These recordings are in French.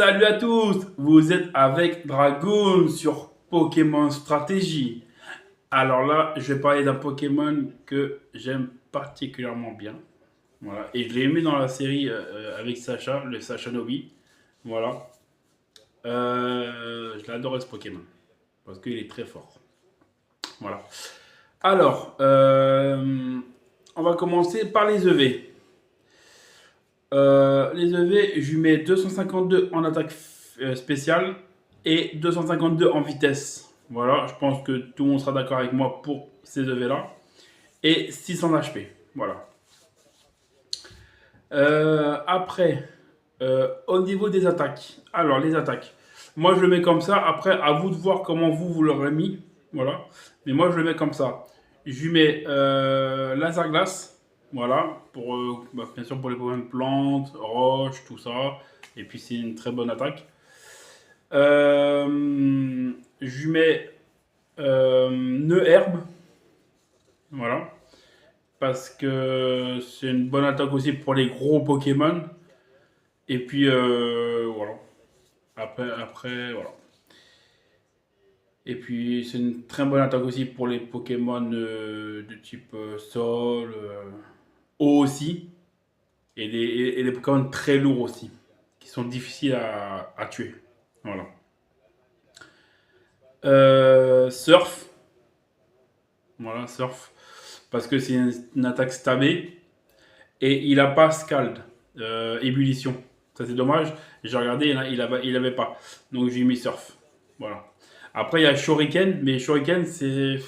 Salut à tous, vous êtes avec Dragoon sur Pokémon Stratégie. Alors là, je vais parler d'un Pokémon que j'aime particulièrement bien. Voilà. Et je l'ai aimé dans la série avec Sacha, le Sacha Nobi. Voilà. Je l'adore ce Pokémon parce qu'il est très fort. Voilà. Alors, on va commencer par les EV. Les EV, je lui mets 252 en attaque spéciale et 252 en vitesse. Voilà, je pense que tout le monde sera d'accord avec moi pour ces EV-là. Et 600 HP. Voilà. Après, au niveau des attaques. Alors, les attaques. Moi, je le mets comme ça. Après, à vous de voir comment vous l'aurez mis. Voilà. Mais moi, je le mets comme ça. Je lui mets laser glace. Voilà. Pour, bien sûr, pour les Pokémon de plantes, roches, tout ça. Et puis, c'est une très bonne attaque. Je lui mets nœud herbe. Voilà. Parce que c'est une bonne attaque aussi pour les gros Pokémon. Et puis, voilà. Voilà. Et puis, c'est une très bonne attaque aussi pour les Pokémon de type sol, eau aussi. Et les Pokémon très lourds aussi, qui sont difficiles à tuer. Voilà. Surf. Voilà, surf. Parce que c'est une attaque stabée. Et il a pas Scald, ébullition. Ça c'est dommage. J'ai regardé, il avait pas. Donc j'ai mis surf. Voilà. Après il y a Shuriken, mais Shuriken c'est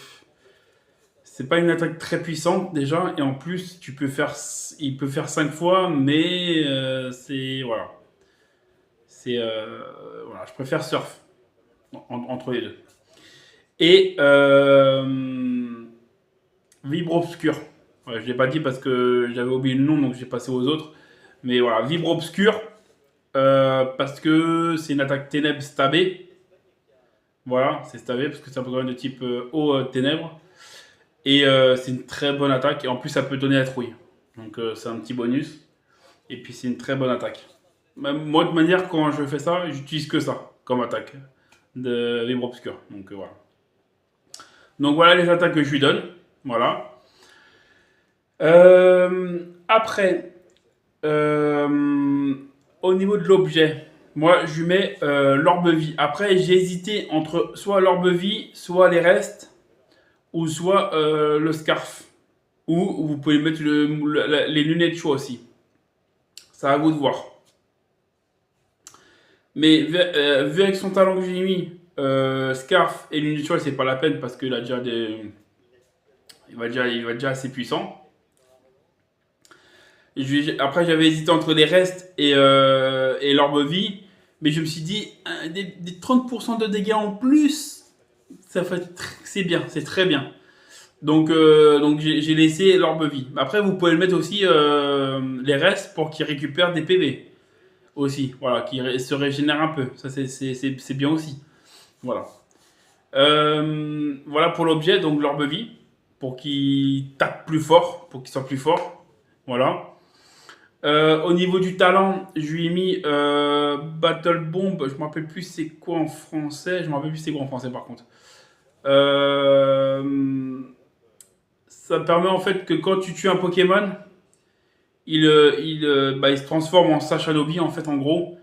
pas une attaque très puissante déjà, et en plus il peut faire 5 fois, mais c'est voilà. C'est voilà, je préfère surf entre les deux. Et Vibre obscur. Ouais, je l'ai pas dit parce que j'avais oublié le nom, donc j'ai passé aux autres. Mais voilà, Vibre obscur, parce que c'est une attaque ténèbres stabée. Voilà, c'est stabé parce que c'est un Pokémon de type eau ténèbres. Et c'est une très bonne attaque. Et en plus, ça peut donner la trouille. Donc c'est un petit bonus. Et puis c'est une très bonne attaque. Même moi, de manière, quand je fais ça, j'utilise que ça comme attaque de Vibre obscur. Donc voilà. Donc voilà les attaques que je lui donne. Voilà. Après, au niveau de l'objet, moi je lui mets l'orbe-vie. Après, j'ai hésité entre soit l'orbe-vie, soit les restes, ou soit le scarf. Ou vous pouvez mettre les lunettes choix aussi. C'est à vous de voir. Mais vu avec son talent que j'ai mis, scarf et lunettes choix, c'est pas la peine parce qu'il a déjà des. Il va déjà assez puissant. Après, j'avais hésité entre les restes et l'orbe-vie. Mais je me suis dit, des 30% de dégâts en plus, c'est bien, c'est très bien. Donc j'ai laissé l'orbe-vie. Après, vous pouvez le mettre aussi les restes pour qu'il récupère des PV. Aussi, voilà, qui se régénère un peu. Ça, c'est bien aussi. Voilà. Voilà pour l'objet, donc l'orbe-vie. Pour qu'il tape plus fort, pour qu'il soit plus fort. Voilà. Au niveau du talent, je lui ai mis Battle Bomb. Je me rappelle plus c'est quoi en français. Je me rappelle plus c'est quoi en français par contre. Ça permet en fait que quand tu tues un Pokémon, il se transforme en Sashanobi en fait en gros.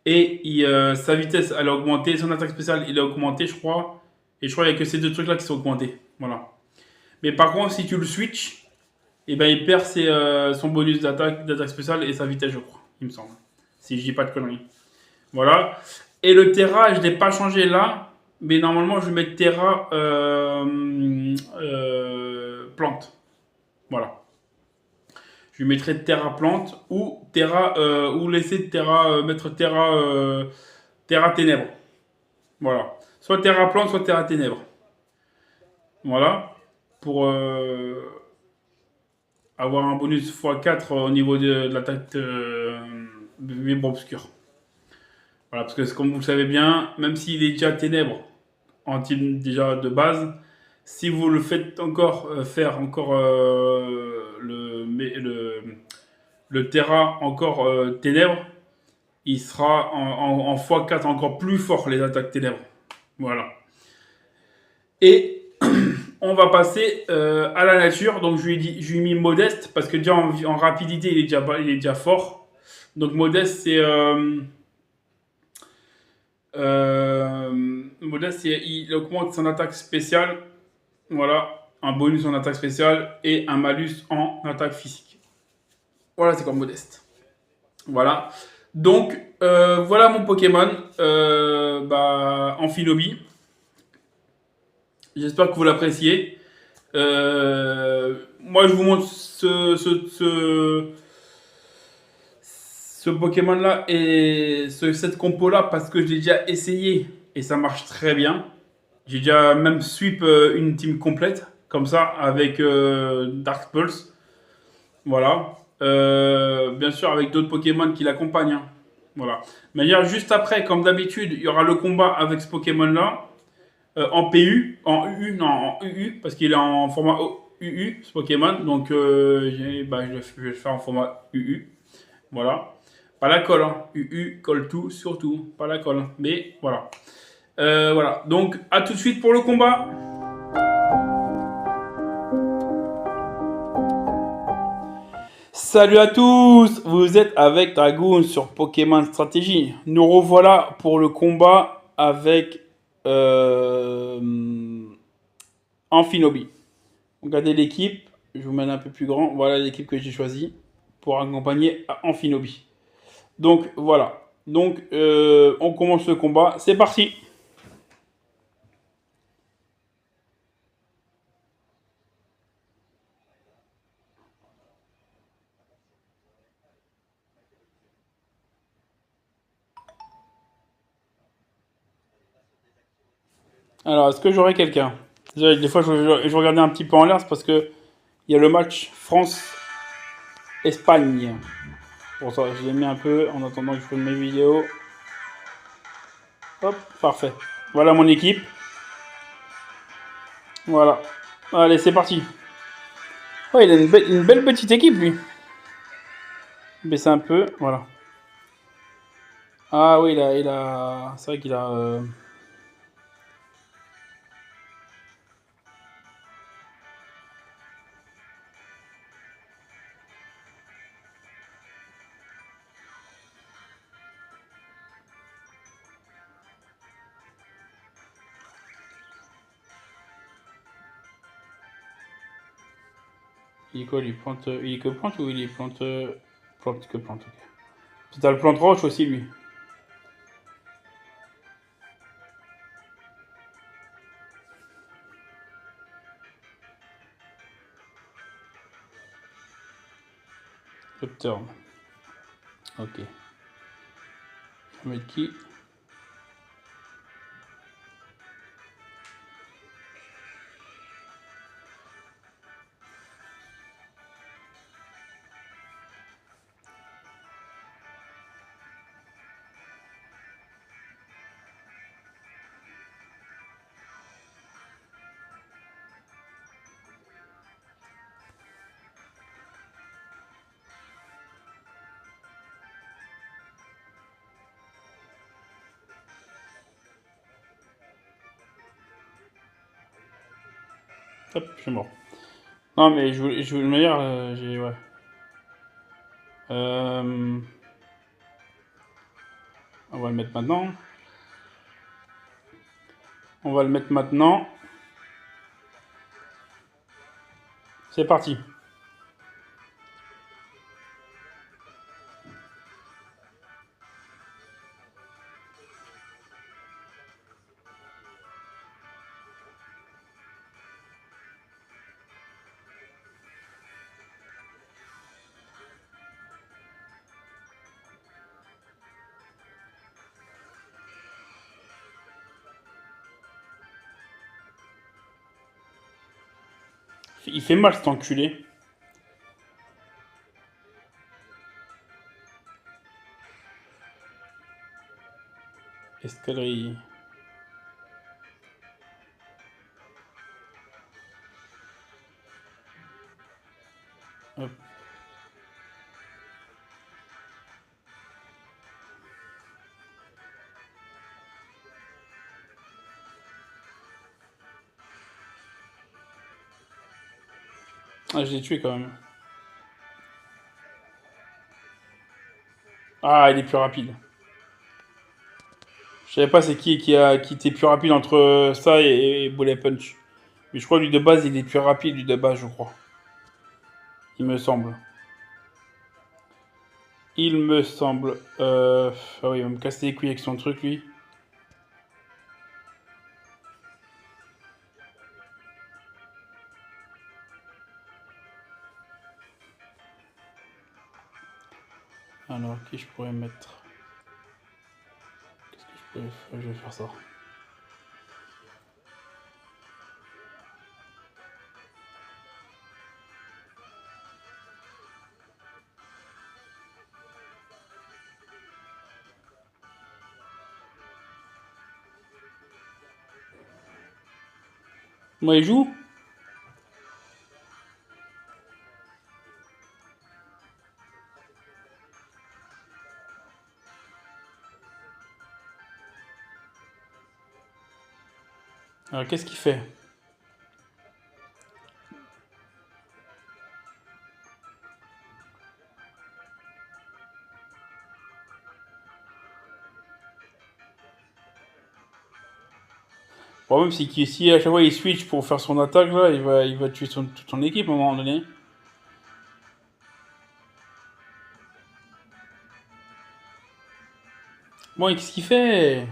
Et sa vitesse elle a augmenté, son attaque spéciale il a augmenté je crois. Et je crois qu'il n'y a que ces deux trucs là qui sont augmentés. Voilà. Mais par contre si tu le switches, et ben il perd son bonus d'attaque spéciale et sa vitesse, je crois, il me semble. Si je dis pas de conneries. Voilà. Et le Terra, je ne l'ai pas changé là, mais normalement, je vais mettre Terra plante. Voilà. Je lui mettrai Terra plante ou Terra ou laisser Terra mettre Terra ténèbres. Voilà. Soit Terra plante, soit Terra ténèbres. Voilà. Pour avoir un bonus x4 au niveau de l'attaque vibre obscur. Voilà, parce que comme vous le savez bien, même s'il est déjà ténèbres en team déjà de base, si vous le faites encore faire encore le Terra encore ténèbres, il sera en x4 encore plus fort, les attaques ténèbres. Voilà. Et on va passer à la nature. Donc je lui ai mis modeste parce que déjà en rapidité, il est déjà fort. Donc modeste, c'est modeste, il augmente son attaque spéciale. Voilà, un bonus en attaque spéciale et un malus en attaque physique. Voilà, c'est comme modeste. Voilà. Donc voilà mon Pokémon Amphinobie. J'espère que vous l'appréciez. Moi, je vous montre ce Pokémon-là et cette compo-là parce que je l'ai déjà essayé et ça marche très bien. J'ai déjà même sweep une team complète, comme ça, avec Dark Pulse. Voilà. Bien sûr, avec d'autres Pokémon qui l'accompagnent, hein. Voilà. Mais juste après, comme d'habitude, il y aura le combat avec ce Pokémon-là. En PU, en UU, non, en UU, parce qu'il est en format UU, ce Pokémon. Donc, je vais le faire en format UU. Voilà. Pas la colle, hein. UU, colle tout, surtout. Pas la colle. Mais voilà. Voilà. Donc, à tout de suite pour le combat. Salut à tous, vous êtes avec Dragoon sur Pokémon Stratégie. Nous revoilà pour le combat avec Amphinobie. Regardez l'équipe, je vous mets un peu plus grand. Voilà l'équipe que j'ai choisie pour accompagner Amphinobie. Donc voilà, donc on commence le combat, c'est parti. Alors, est-ce que j'aurai quelqu'un? Des fois, je regardais un petit peu en l'air, c'est parce que il y a le match France-Espagne. Pour ça, je l'ai mis un peu en attendant que je filme mes vidéos. Hop, parfait. Voilà mon équipe. Voilà. Allez, c'est parti. Oh, il a une belle petite équipe, lui. Baisser un peu, voilà. Ah oui, c'est vrai qu'il a... Il est quoi, lui plante, il est que plante ou il est plante... plante que plante, ok. Puis t'as le plante roche aussi, lui. Le turn. Ok. Je vais mettre qui? Hop, je suis mort. Non, mais je voulais le meilleur, j'ai... Ouais. Euh, on va le mettre maintenant. On va le mettre maintenant. C'est parti. Il fait mal, cet enculé. Escalerie. Hop. Ah, je l'ai tué quand même. Ah, il est plus rapide. Je savais pas c'est qui était plus rapide entre ça et Bullet Punch. Mais je crois lui de base, il est plus rapide lui de base, je crois. Il me semble. Il me semble. Ah oui, il va me casser les couilles avec son truc, lui. Alors, qui je pourrais mettre? Qu'est-ce que je pourrais faire? Je vais faire ça. Moi, il joue? Alors, qu'est-ce qu'il fait? Bon, même si à chaque fois il switch pour faire son attaque, là, il va tuer toute son équipe à un moment donné. Bon, et qu'est-ce qu'il fait?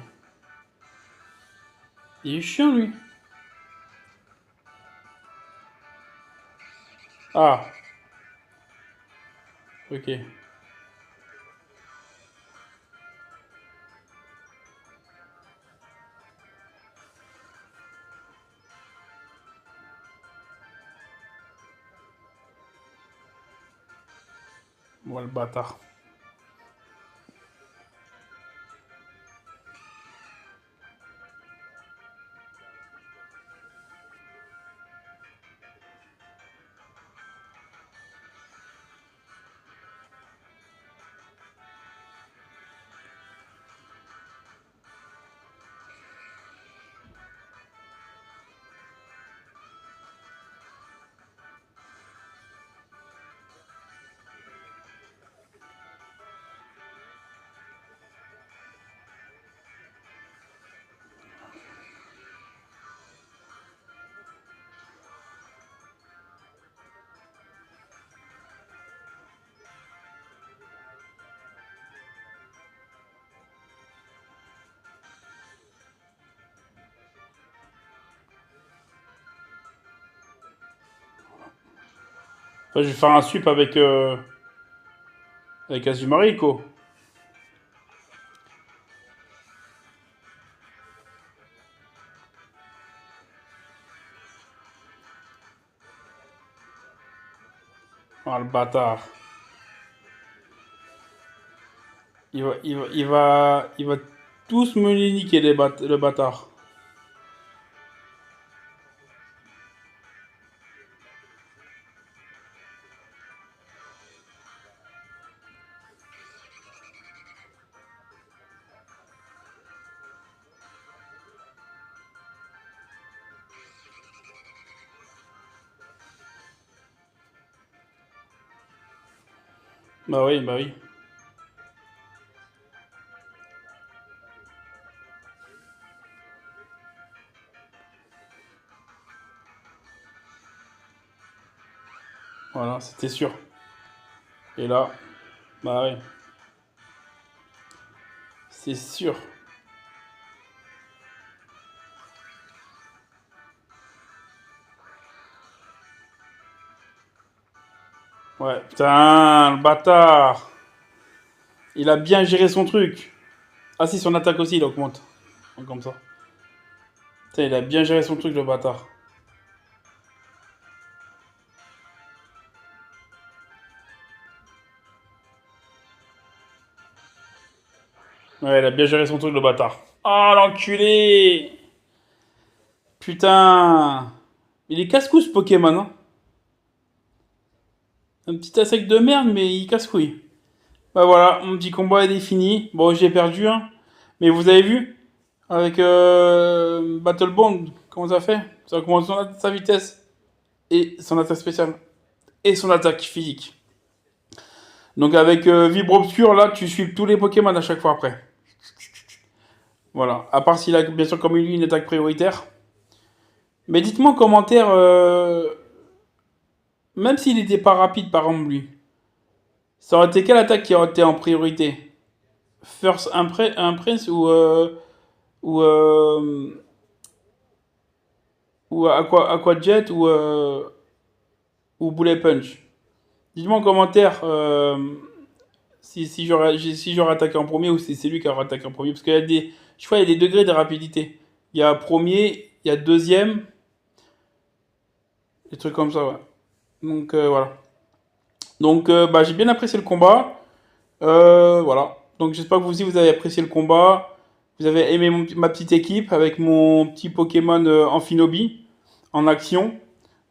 Il est chiant, lui. Ah, ok. Bon, le bâtard. Enfin, je vais faire un sweep avec Azumarico. Ah, le bâtard. Il va tous me les niquer, le bâtard. Bah oui, bah oui. Voilà, c'était sûr. Et là, bah oui, c'est sûr. Ouais, putain, le bâtard. Il a bien géré son truc. Ah si, son attaque aussi, il augmente. Comme ça. Putain, il a bien géré son truc, le bâtard. Ouais, il a bien géré son truc, le bâtard. Ah, l'enculé. Putain. Il est casse-cou, ce Pokémon, hein. Un petit insecte de merde, mais il casse-couille. Bah voilà, mon petit combat est fini. Bon, j'ai perdu, hein. Mais vous avez vu, avec Battle Bond, comment ça fait? Ça augmente sa vitesse et son attaque spéciale. et son attaque physique. Donc avec Vibre Obscur, là, tu suis tous les Pokémon à chaque fois après. Voilà. À part s'il a, bien sûr, comme lui, une attaque prioritaire. Mais dites-moi en commentaire, même s'il n'était pas rapide, par exemple, lui, ça aurait été quelle attaque qui aurait été en priorité? First Impress ou, ou Aqua Jet ou Bullet Punch? Dites-moi en commentaire si j'aurais attaqué en premier ou si c'est lui qui aurait attaqué en premier. Parce qu'il y a des, je crois qu'il y a des degrés de rapidité. Il y a premier, il y a deuxième, des trucs comme ça, ouais. Donc voilà. Donc bah, j'ai bien apprécié le combat. Voilà. Donc j'espère que vous aussi vous avez apprécié le combat. Vous avez aimé ma petite équipe avec mon petit Pokémon Amphinobi en action.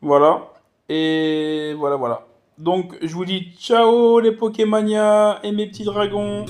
Voilà. Et voilà, voilà. Donc je vous dis ciao les Pokémania et mes petits dragons.